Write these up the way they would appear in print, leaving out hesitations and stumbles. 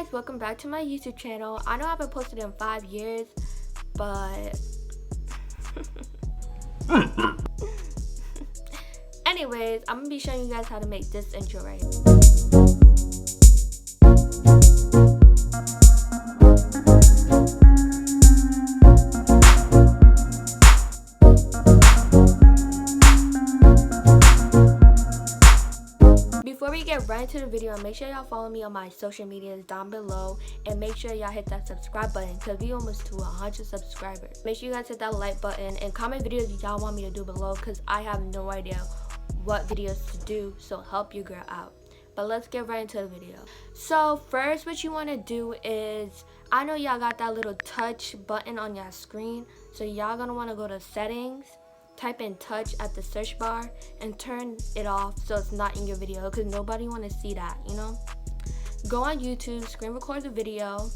guys, welcome back to my YouTube channel. I know I haven't posted in 5 years, but anyways, I'm gonna be showing you guys how to make this intro right here. Before we get right into the video, make sure y'all follow me on my social medias down below, and make sure y'all hit that subscribe button because we almost to 100 subscribers. Make sure you guys hit that like button and comment videos y'all want me to do below because I have no idea what videos to do, so help your girl out. But let's get right into the video. So first, what you want to do is, I know y'all got that little touch button on your screen, so y'all gonna want to go to settings, type in touch at the search bar, and turn it off so it's not in your video because nobody want to see that, you know. Go on YouTube, screen record the video.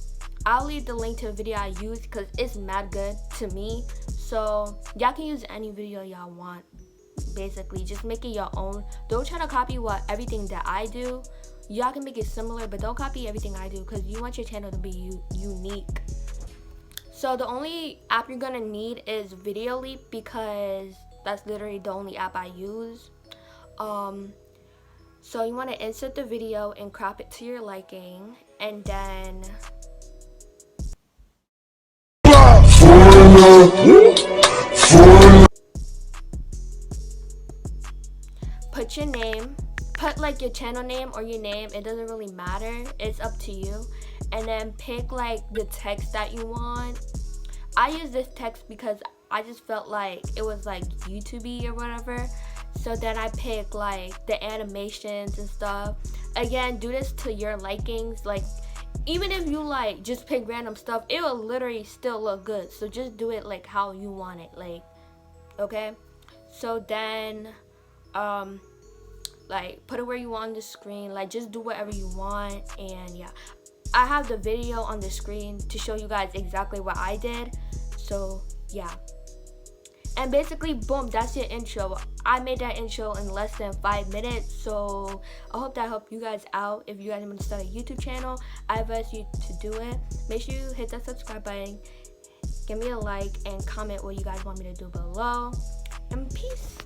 I'll leave the link to the video I used because it's mad good to me, so y'all can use any video y'all want. Basically, just make it your own. Don't try to copy everything that I do. Y'all can make it similar, but don't copy everything I do because you want your channel to be unique. So the only app you're gonna need is Video Leap because that's literally the only app I use. So you want to insert the video and crop it to your liking, and then put your name, put like your channel name or your name, it doesn't really matter, it's up to you. And then pick like the text that you want. I use this text because I just felt like it was like YouTube-y or whatever. So then I pick like the animations and stuff. Again, do this to your likings. Like, even if you like just pick random stuff, it will literally still look good. So just do it like how you want it, like, okay? So then like put it where you want on the screen, like just do whatever you want. And yeah, I have the video on the screen to show you guys exactly what I did. So yeah, and basically boom, that's your intro. I made that intro in less than 5 minutes, so I hope that helped you guys out. If you guys want to start a YouTube channel, I advise you to do it. Make sure you hit that subscribe button, give me a like, and comment what you guys want me to do below, and peace.